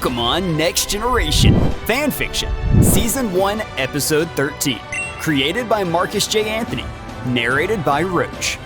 Pokémon Next Generation Fanfiction, Season 1, Episode 13. Created by Marcus J. Anthony. Narrated by Roach.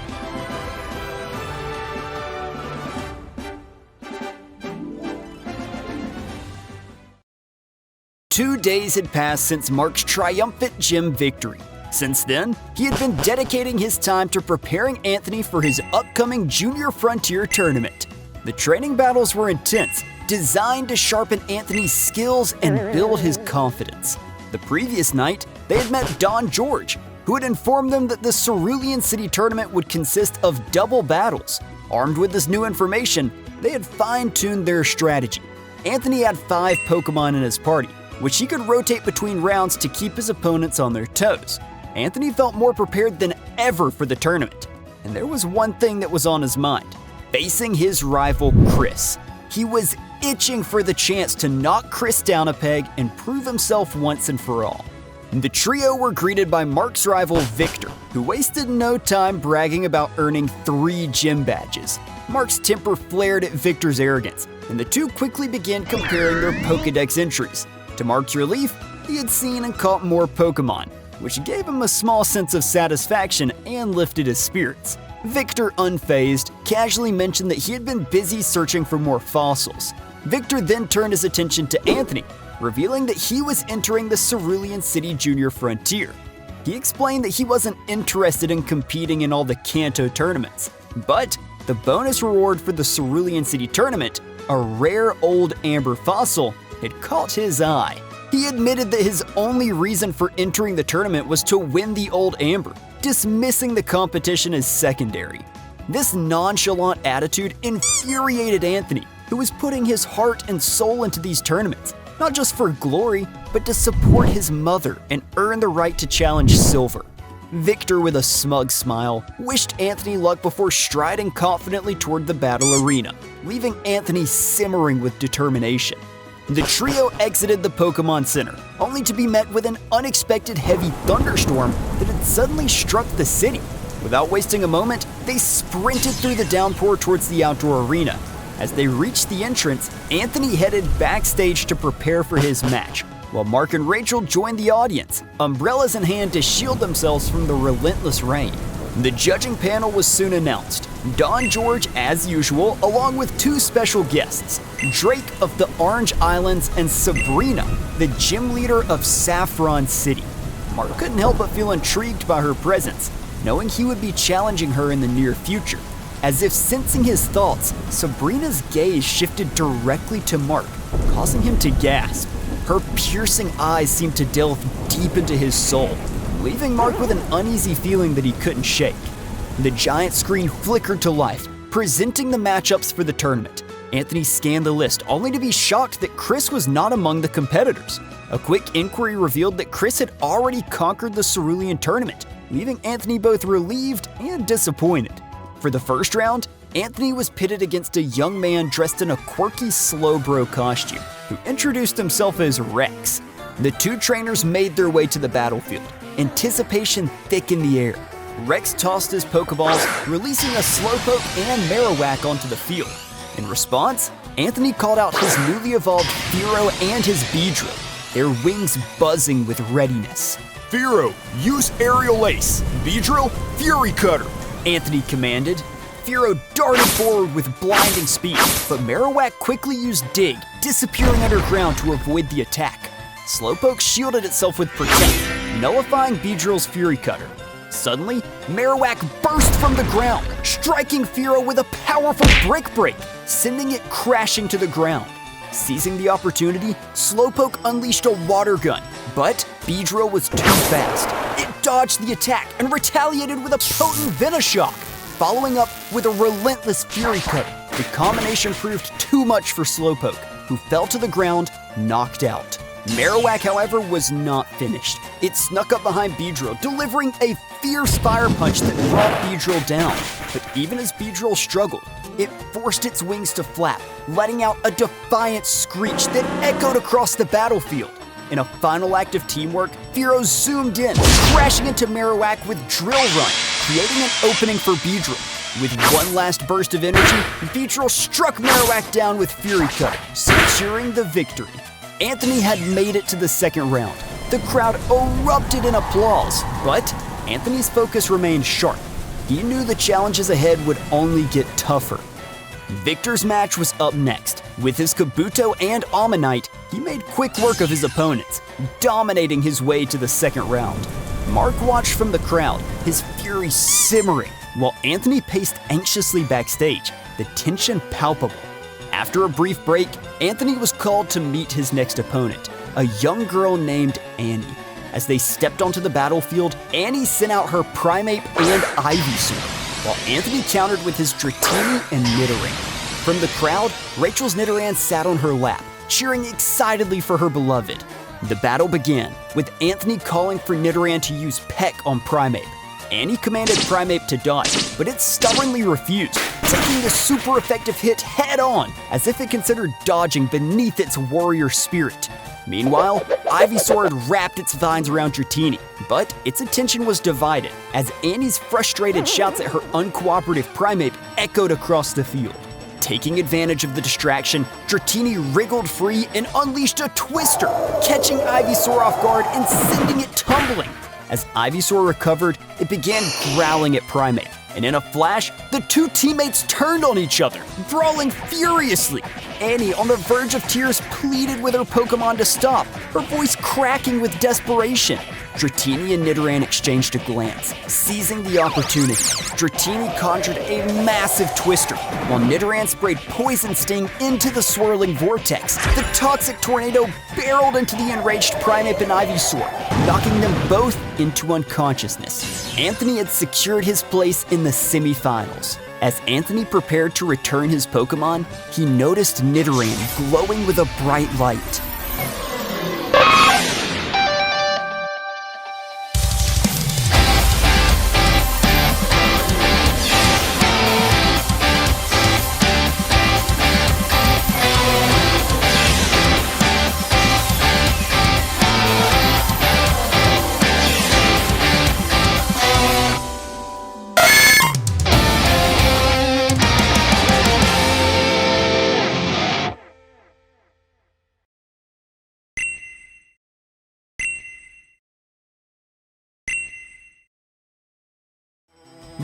Two days had passed since Marc's triumphant gym victory. Since then, he had been dedicating his time to preparing Anthony for his upcoming Junior Frontier tournament. The training battles were intense, designed to sharpen Anthony's skills and build his confidence. The previous night, they had met Don George, who had informed them that the Cerulean City tournament would consist of double battles. Armed with this new information, they had fine-tuned their strategy. Anthony had 5 Pokémon in his party, which he could rotate between rounds to keep his opponents on their toes. Anthony felt more prepared than ever for the tournament, and there was one thing that was on his mind: facing his rival Chris. He was itching for the chance to knock Chris down a peg and prove himself once and for all. The trio were greeted by Marc's rival Victor, who wasted no time bragging about earning 3 gym badges. Marc's temper flared at Victor's arrogance, and the two quickly began comparing their Pokédex entries. To Marc's relief, he had seen and caught more Pokémon, which gave him a small sense of satisfaction and lifted his spirits. Victor, unfazed, casually mentioned that he had been busy searching for more fossils. Victor then turned his attention to Anthony, revealing that he was entering the Cerulean City Junior Frontier. He explained that he wasn't interested in competing in all the Kanto tournaments, but the bonus reward for the Cerulean City tournament, a rare old amber fossil, had caught his eye. He admitted that his only reason for entering the tournament was to win the old amber, dismissing the competition as secondary. This nonchalant attitude infuriated Anthony, who was putting his heart and soul into these tournaments, not just for glory, but to support his mother and earn the right to challenge Silver. Victor, with a smug smile, wished Anthony luck before striding confidently toward the battle arena, leaving Anthony simmering with determination. The trio exited the Pokémon Center, only to be met with an unexpected heavy thunderstorm that had suddenly struck the city. Without wasting a moment, they sprinted through the downpour towards the outdoor arena. As they reached the entrance, Anthony headed backstage to prepare for his match, while Marc and Rachel joined the audience, umbrellas in hand to shield themselves from the relentless rain. The judging panel was soon announced. Don George, as usual, along with 2 special guests, Drake of the Orange Islands and Sabrina, the gym leader of Saffron City. Marc couldn't help but feel intrigued by her presence, knowing he would be challenging her in the near future. As if sensing his thoughts, Sabrina's gaze shifted directly to Marc, causing him to gasp. Her piercing eyes seemed to delve deep into his soul, leaving Marc with an uneasy feeling that he couldn't shake. The giant screen flickered to life, presenting the matchups for the tournament. Anthony scanned the list, only to be shocked that Chris was not among the competitors. A quick inquiry revealed that Chris had already conquered the Cerulean tournament, leaving Anthony both relieved and disappointed. For the first round, Anthony was pitted against a young man dressed in a quirky Slowbro costume, who introduced himself as Rex. The 2 trainers made their way to the battlefield, anticipation thick in the air. Rex tossed his Pokeballs, releasing a Slowpoke and Marowak onto the field. In response, Anthony called out his newly evolved Fearow and his Beedrill, their wings buzzing with readiness. Fearow, use Aerial Ace. Beedrill, Fury Cutter, Anthony commanded. Fearow darted forward with blinding speed, but Marowak quickly used Dig, disappearing underground to avoid the attack. Slowpoke shielded itself with Protect, nullifying Beedrill's Fury Cutter. Suddenly, Marowak burst from the ground, striking Fearow with a powerful Brick Break, sending it crashing to the ground. Seizing the opportunity, Slowpoke unleashed a Water Gun, but Beedrill was too fast. It dodged the attack and retaliated with a potent Venoshock, following up with a relentless Fury Cutter. The combination proved too much for Slowpoke, who fell to the ground, knocked out. Marowak, however, was not finished. It snuck up behind Beedrill, delivering a fierce Fire Punch that brought Beedrill down. But even as Beedrill struggled, it forced its wings to flap, letting out a defiant screech that echoed across the battlefield. In a final act of teamwork, Fearow zoomed in, crashing into Marowak with Drill Run, creating an opening for Beedrill. With one last burst of energy, Beedrill struck Marowak down with Fury Cutter, securing the victory. Anthony had made it to the second round. The crowd erupted in applause, but Anthony's focus remained sharp. He knew the challenges ahead would only get tougher. Victor's match was up next. With his Kabuto and Ammonite, he made quick work of his opponents, dominating his way to the second round. Marc watched from the crowd, his fury simmering, while Anthony paced anxiously backstage, the tension palpable. After a brief break, Anthony was called to meet his next opponent, a young girl named Annie. As they stepped onto the battlefield, Annie sent out her Primeape and Ivysaur, while Anthony countered with his Dratini and Nidoran. From the crowd, Rachel's Nidoran sat on her lap, cheering excitedly for her beloved. The battle began, with Anthony calling for Nidoran to use Peck on Primeape. Annie commanded Primeape to dodge, but it stubbornly refused, taking the super effective hit head-on, as if it considered dodging beneath its warrior spirit. Meanwhile, Ivysaur had wrapped its vines around Dratini, but its attention was divided, as Annie's frustrated shouts at her uncooperative Primeape echoed across the field. Taking advantage of the distraction, Dratini wriggled free and unleashed a twister, catching Ivysaur off guard and sending it tumbling. As Ivysaur recovered, it began growling at Primeape, and in a flash, the two teammates turned on each other, brawling furiously. Annie, on the verge of tears, pleaded with her Pokémon to stop, her voice cracking with desperation. Dratini and Nidoran exchanged a glance, seizing the opportunity. Dratini conjured a massive twister, while Nidoran sprayed Poison Sting into the swirling vortex. The toxic tornado barreled into the enraged Primeape and Ivysaur, knocking them both into unconsciousness. Anthony had secured his place in the semifinals. As Anthony prepared to return his Pokémon, he noticed Nidoran glowing with a bright light.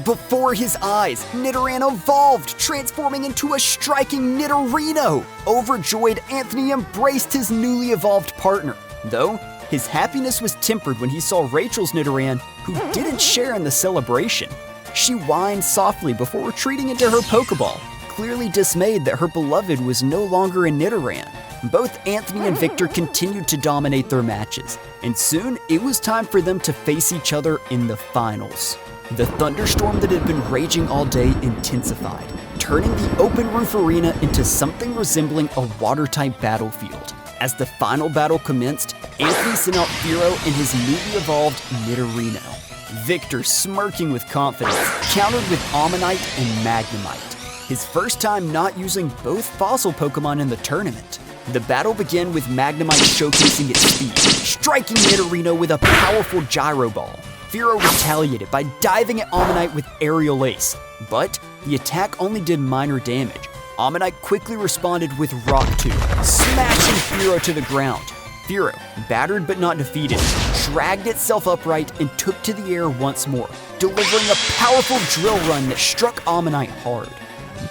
Before his eyes, Nidoran evolved, transforming into a striking Nidorino. Overjoyed, Anthony embraced his newly evolved partner, though his happiness was tempered when he saw Rachel's Nidoran, who didn't share in the celebration. She whined softly before retreating into her Pokeball, clearly dismayed that her beloved was no longer a Nidoran. Both Anthony and Victor continued to dominate their matches, and soon it was time for them to face each other in the finals. The thunderstorm that had been raging all day intensified, turning the open roof arena into something resembling a watertight battlefield. As the final battle commenced, Anthony sent out Fearow and his newly evolved Nidorino. Victor, smirking with confidence, countered with Ammonite and Magnemite, his first time not using both fossil Pokemon in the tournament. The battle began with Magnemite showcasing its speed, striking Nidorino with a powerful Gyro Ball. Fearow retaliated by diving at Ammonite with Aerial Ace, but the attack only did minor damage. Ammonite quickly responded with Rock Tomb, smashing Fearow to the ground. Fearow, battered but not defeated, dragged itself upright and took to the air once more, delivering a powerful drill run that struck Ammonite hard.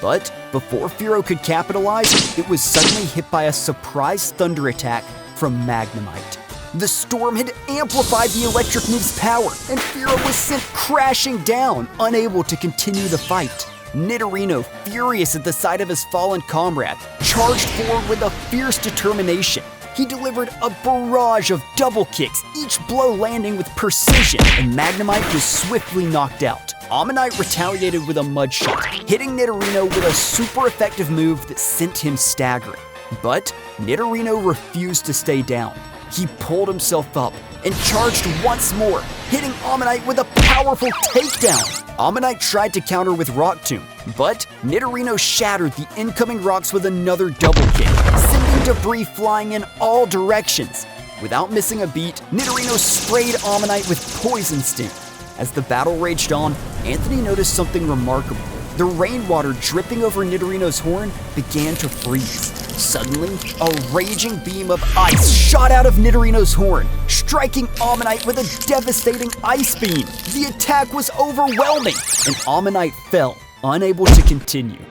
But before Fearow could capitalize, it was suddenly hit by a surprise thunder attack from Magnemite. The storm had amplified the electric move's power, and Fearow was sent crashing down, unable to continue the fight. Nidorino, furious at the sight of his fallen comrade, charged forward with a fierce determination. He delivered a barrage of double kicks, each blow landing with precision, and Magnemite was swiftly knocked out. Ammonite retaliated with a mud shot, hitting Nidorino with a super effective move that sent him staggering. But Nidorino refused to stay down. He pulled himself up and charged once more, hitting Ammonite with a powerful takedown. Ammonite tried to counter with Rock Tomb, but Nidorino shattered the incoming rocks with another double kick, sending debris flying in all directions. Without missing a beat, Nidorino sprayed Ammonite with Poison Sting. As the battle raged on, Anthony noticed something remarkable. The rainwater dripping over Nidorino's horn began to freeze. Suddenly, a raging beam of ice shot out of Nidorino's horn, striking Ammonite with a devastating ice beam. The attack was overwhelming, and Ammonite fell, unable to continue.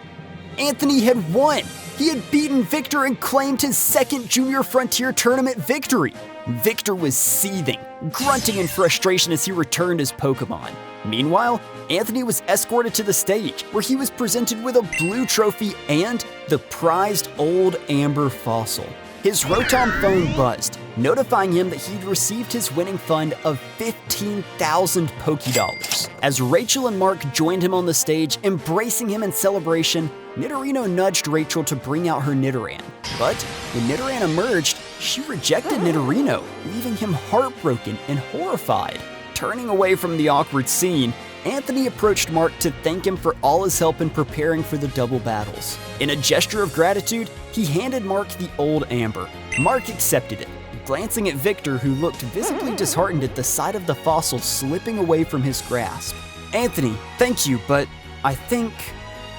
Anthony had won! He had beaten Victor and claimed his second Junior Frontier Tournament victory. Victor was seething, grunting in frustration as he returned his Pokémon. Meanwhile, Anthony was escorted to the stage, where he was presented with a blue trophy and the prized old amber fossil. His Rotom phone buzzed, notifying him that he'd received his winning fund of 15,000 Pokédollars. As Rachel and Marc joined him on the stage, embracing him in celebration, Nidorino nudged Rachel to bring out her Nidoran. But when Nidoran emerged, she rejected Nidorino, leaving him heartbroken and horrified. Turning away from the awkward scene, Anthony approached Marc to thank him for all his help in preparing for the double battles. In a gesture of gratitude, he handed Marc the old amber. Marc accepted it, glancing at Victor, who looked visibly disheartened at the sight of the fossil slipping away from his grasp. "Anthony, thank you, but I think..."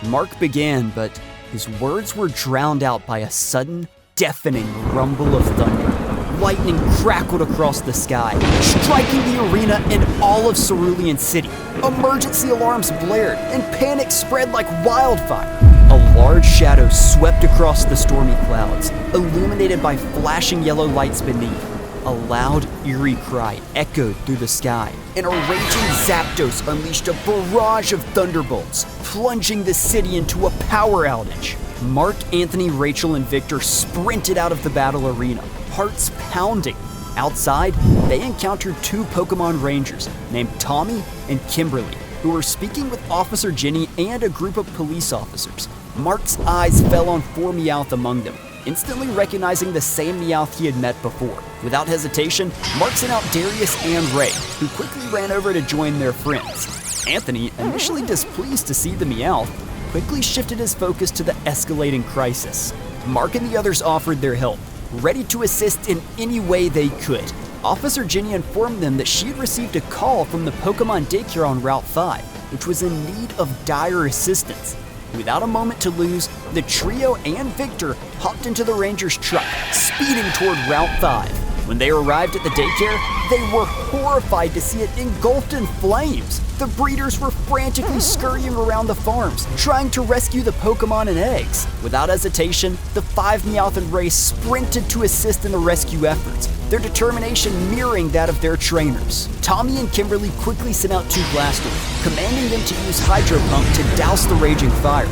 Marc began, but his words were drowned out by a sudden, deafening rumble of thunder. Lightning crackled across the sky, striking the arena and all of Cerulean City. Emergency alarms blared, and panic spread like wildfire. A large shadow swept across the stormy clouds, illuminated by flashing yellow lights beneath. A loud, eerie cry echoed through the sky, and a raging Zapdos unleashed a barrage of thunderbolts, plunging the city into a power outage. Marc, Anthony, Rachel, and Victor sprinted out of the battle arena, hearts pounding. Outside, they encountered two Pokémon Rangers named Tommy and Kimberly, who were speaking with Officer Jenny and a group of police officers. Marc's eyes fell on four Meowth among them, instantly recognizing the same Meowth he had met before. Without hesitation, Marc sent out Darius and Ray, who quickly ran over to join their friends. Anthony, initially displeased to see the Meowth, quickly shifted his focus to the escalating crisis. Marc and the others offered their help, ready to assist in any way they could. Officer Jenny informed them that she had received a call from the Pokémon daycare on Route 5, which was in need of dire assistance. Without a moment to lose, the trio and Victor hopped into the Rangers' truck, speeding toward Route 5. When they arrived at the daycare, they were horrified to see it engulfed in flames. The breeders were frantically scurrying around the farms, trying to rescue the Pokémon and eggs. Without hesitation, the five Meowth and Ray sprinted to assist in the rescue efforts, their determination mirroring that of their trainers. Tommy and Kimberly quickly sent out two blasters, commanding them to use Hydro Pump to douse the raging fire.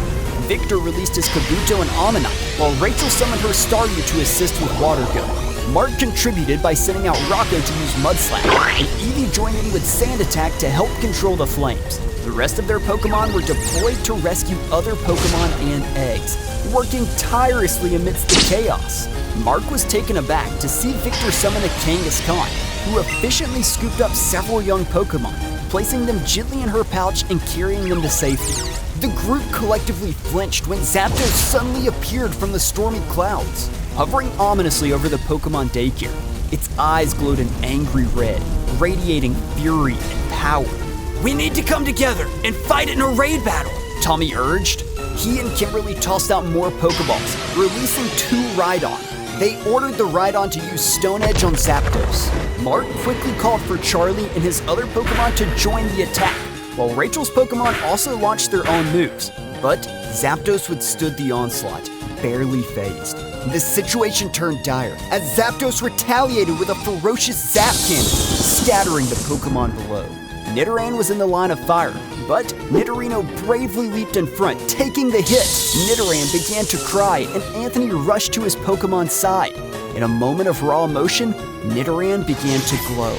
Victor released his Kabuto and Ammonite, while Rachel summoned her Staryu to assist with Water Gun. Marc contributed by sending out Rocco to use Mudslap, and Eevee joined in with Sand Attack to help control the flames. The rest of their Pokémon were deployed to rescue other Pokémon and eggs, working tirelessly amidst the chaos. Marc was taken aback to see Victor summon a Kangaskhan, who efficiently scooped up several young Pokémon, placing them gently in her pouch and carrying them to safety. The group collectively flinched when Zapdos suddenly appeared from the stormy clouds. Hovering ominously over the Pokémon daycare, its eyes glowed an angry red, radiating fury and power. "We need to come together and fight in a raid battle," Tommy urged. He and Kimberly tossed out more Pokeballs, releasing two Rhydon. They ordered the Rhydon to use Stone Edge on Zapdos. Marc quickly called for Charlie and his other Pokémon to join the attack, while Rachel's Pokémon also launched their own moves. But Zapdos withstood the onslaught, barely phased. The situation turned dire as Zapdos retaliated with a ferocious Zap Cannon, scattering the Pokémon below. Nidoran was in the line of fire, but Nidorino bravely leaped in front, taking the hit. Nidoran began to cry, and Anthony rushed to his Pokémon's side. In a moment of raw emotion, Nidoran began to glow.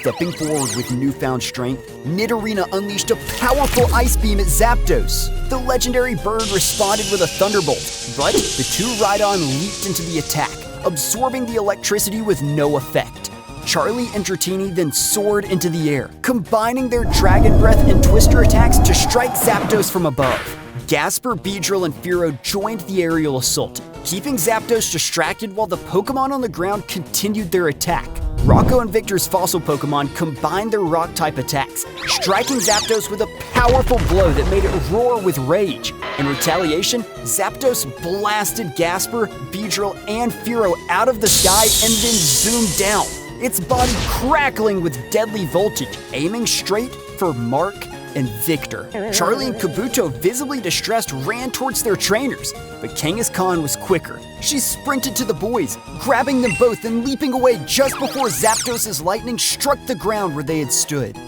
Stepping forward with newfound strength, Nidorina unleashed a powerful ice beam at Zapdos. The legendary bird responded with a thunderbolt, but the two Rhydon leaped into the attack, absorbing the electricity with no effect. Charlie and Dratini then soared into the air, combining their Dragon Breath and Twister attacks to strike Zapdos from above. Gasper, Beedrill, and Fearow joined the aerial assault, keeping Zapdos distracted while the Pokémon on the ground continued their attack. Rocco and Victor's fossil Pokémon combined their rock-type attacks, striking Zapdos with a powerful blow that made it roar with rage. In retaliation, Zapdos blasted Gasper, Beedrill, and Fearow out of the sky and then zoomed down, its body crackling with deadly voltage, aiming straight for Marc and Victor. Charlie and Kabuto, visibly distressed, ran towards their trainers, but Kangaskhan was quicker. She sprinted to the boys, grabbing them both and leaping away just before Zapdos' lightning struck the ground where they had stood.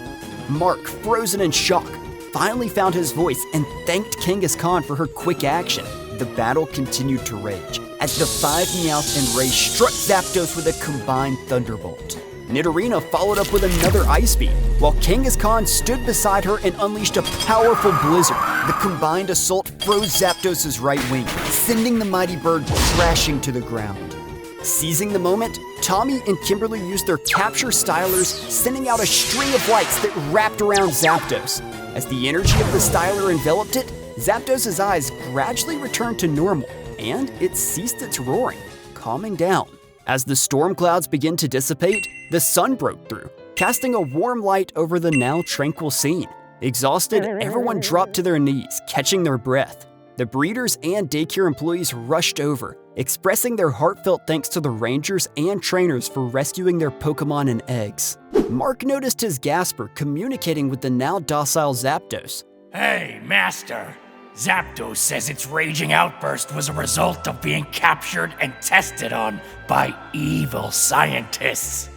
Marc, frozen in shock, finally found his voice and thanked Kangaskhan for her quick action. The battle continued to rage as the 5 Meowth and Ray struck Zapdos with a combined thunderbolt. Nidorina followed up with another ice beam, while Kangaskhan stood beside her and unleashed a powerful blizzard. The combined assault froze Zapdos' right wing, sending the mighty bird crashing to the ground. Seizing the moment, Tommy and Kimberly used their capture stylers, sending out a string of lights that wrapped around Zapdos. As the energy of the styler enveloped it, Zapdos' eyes gradually returned to normal, and it ceased its roaring, calming down. As the storm clouds began to dissipate, the sun broke through, casting a warm light over the now tranquil scene. Exhausted, everyone dropped to their knees, catching their breath. The breeders and daycare employees rushed over, expressing their heartfelt thanks to the Rangers and trainers for rescuing their Pokémon and eggs. Marc noticed his Gasper communicating with the now docile Zapdos. Hey, Master! Zapdos says its raging outburst was a result of being captured and tested on by evil scientists.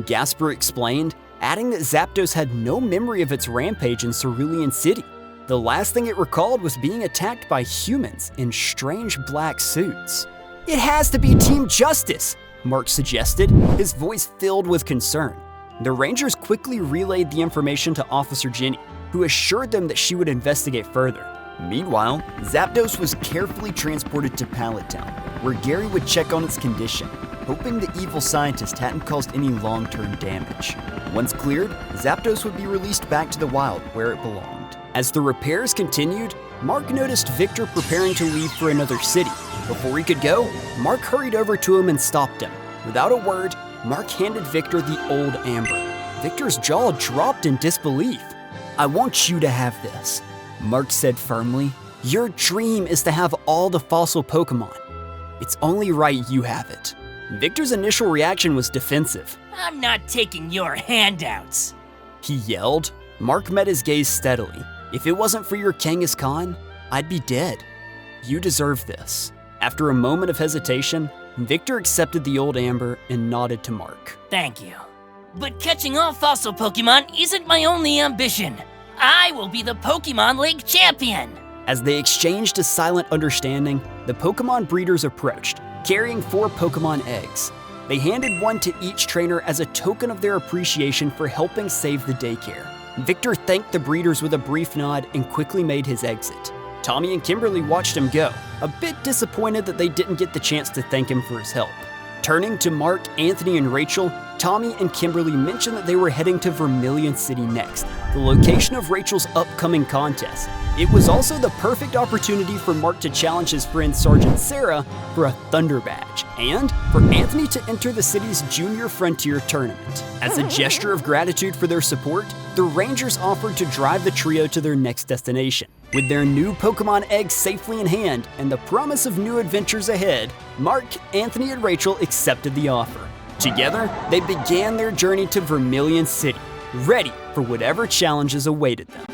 Gasper explained, adding that Zapdos had no memory of its rampage in Cerulean City. The last thing it recalled was being attacked by humans in strange black suits. It has to be Team Justice, Marc suggested, his voice filled with concern. The Rangers quickly relayed the information to Officer Jenny, who assured them that she would investigate further. Meanwhile, Zapdos was carefully transported to Pallet Town, where Gary would check on its condition, hoping the evil scientist hadn't caused any long-term damage. Once cleared, Zapdos would be released back to the wild where it belonged. As the repairs continued, Marc noticed Victor preparing to leave for another city. Before he could go, Marc hurried over to him and stopped him. Without a word, Marc handed Victor the old amber. Victor's jaw dropped in disbelief. "I want you to have this," Marc said firmly. "Your dream is to have all the fossil Pokémon. It's only right you have it." Victor's initial reaction was defensive. "I'm not taking your handouts," he yelled. Marc met his gaze steadily. "If it wasn't for your Kangaskhan, I'd be dead. You deserve this." After a moment of hesitation, Victor accepted the old amber and nodded to Marc. "Thank you. But catching all fossil Pokémon isn't my only ambition. I will be the Pokémon League champion." As they exchanged a silent understanding, the Pokémon breeders approached, carrying 4 Pokémon eggs. They handed one to each trainer as a token of their appreciation for helping save the daycare. Victor thanked the breeders with a brief nod and quickly made his exit. Tommy and Kimberly watched him go, a bit disappointed that they didn't get the chance to thank him for his help. Turning to Marc, Anthony, and Rachel, Tommy and Kimberly mentioned that they were heading to Vermilion City next, the location of Rachel's upcoming contest. It was also the perfect opportunity for Marc to challenge his friend Sergeant Sarah for a Thunder Badge, and for Anthony to enter the city's Junior Frontier Tournament. As a gesture of gratitude for their support, the Rangers offered to drive the trio to their next destination. With their new Pokémon eggs safely in hand and the promise of new adventures ahead, Marc, Anthony, and Rachel accepted the offer. Together, they began their journey to Vermilion City, ready for whatever challenges awaited them.